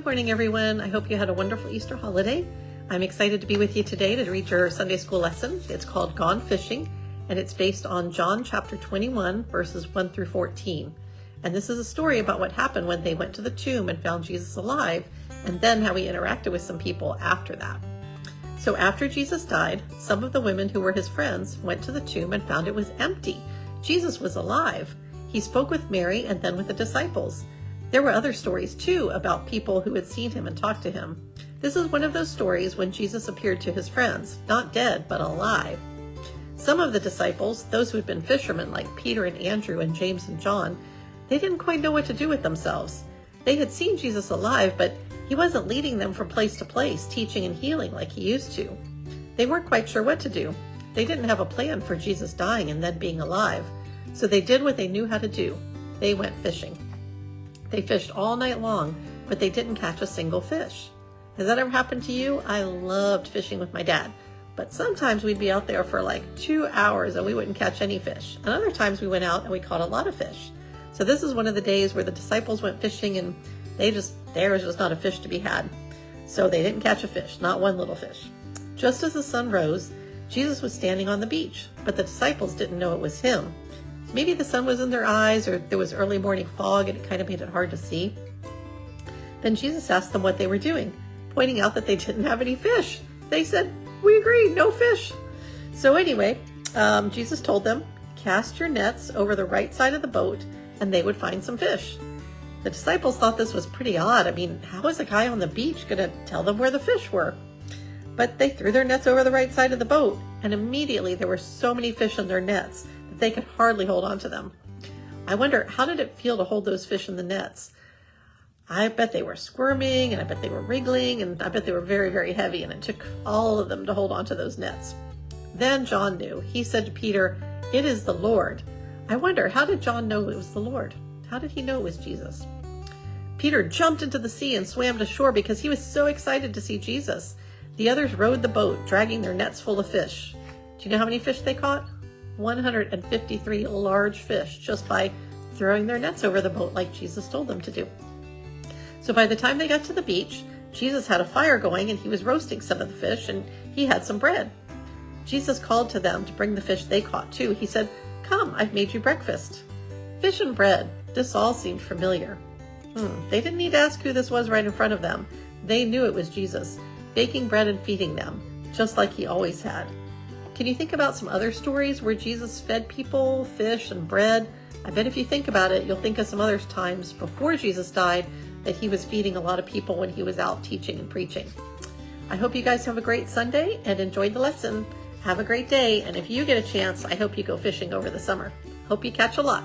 Good morning, everyone. I hope you had a wonderful Easter holiday. I'm excited to be with you today to read your Sunday school lesson. It's called Gone Fishing, and it's based on John chapter 21, verses 1 through 14. And this is a story about what happened when they went to the tomb and found Jesus alive, and then how he interacted with some people after that. So after Jesus died, some of the women who were his friends went to the tomb and found it was empty. Jesus was alive. He spoke with Mary and then with the disciples. There were other stories too about people who had seen him and talked to him. This is one of those stories when Jesus appeared to his friends, not dead, but alive. Some of the disciples, those who had been fishermen like Peter and Andrew and James and John, they didn't quite know what to do with themselves. They had seen Jesus alive, but he wasn't leading them from place to place, teaching and healing like he used to. They weren't quite sure what to do. They didn't have a plan for Jesus dying and then being alive. So they did what they knew how to do. They went fishing. They fished all night long, but they didn't catch a single fish. Has that ever happened to you? I loved fishing with my dad, but sometimes we'd be out there for like 2 hours and we wouldn't catch any fish. And other times we went out and we caught a lot of fish. So this is one of the days where the disciples went fishing and there was just not a fish to be had. So they didn't catch a fish, not one little fish. Just as the sun rose, Jesus was standing on the beach, but the disciples didn't know it was him. Maybe the sun was in their eyes, or there was early morning fog and it kind of made it hard to see. Then Jesus asked them what they were doing, pointing out that they didn't have any fish. They said, "We agree, no fish." So anyway, Jesus told them, "Cast your nets over the right side of the boat and they would find some fish." The disciples thought this was pretty odd. I mean, how is a guy on the beach going to tell them where the fish were? But they threw their nets over the right side of the boat, and immediately there were so many fish in their nets that they could hardly hold on to them. I wonder, how did it feel to hold those fish in the nets? I bet they were squirming, and I bet they were wriggling, and I bet they were very, very heavy, and it took all of them to hold on to those nets. Then John knew. He said to Peter, "It is the Lord." I wonder, how did John know it was the Lord? How did he know it was Jesus? Peter jumped into the sea and swam to shore because he was so excited to see Jesus. The others rowed the boat, dragging their nets full of fish. Do you know how many fish they caught? 153 large fish, just by throwing their nets over the boat like Jesus told them to do. So by the time they got to the beach, Jesus had a fire going and he was roasting some of the fish, and he had some bread. Jesus called to them to bring the fish they caught too. He said, "Come, I've made you breakfast." Fish and bread, this all seemed familiar. They didn't need to ask who this was right in front of them. They knew it was Jesus, baking bread and feeding them, just like he always had. Can you think about some other stories where Jesus fed people, fish and bread? I bet if you think about it, you'll think of some other times before Jesus died that he was feeding a lot of people when he was out teaching and preaching. I hope you guys have a great Sunday and enjoyed the lesson. Have a great day, and if you get a chance, I hope you go fishing over the summer. Hope you catch a lot.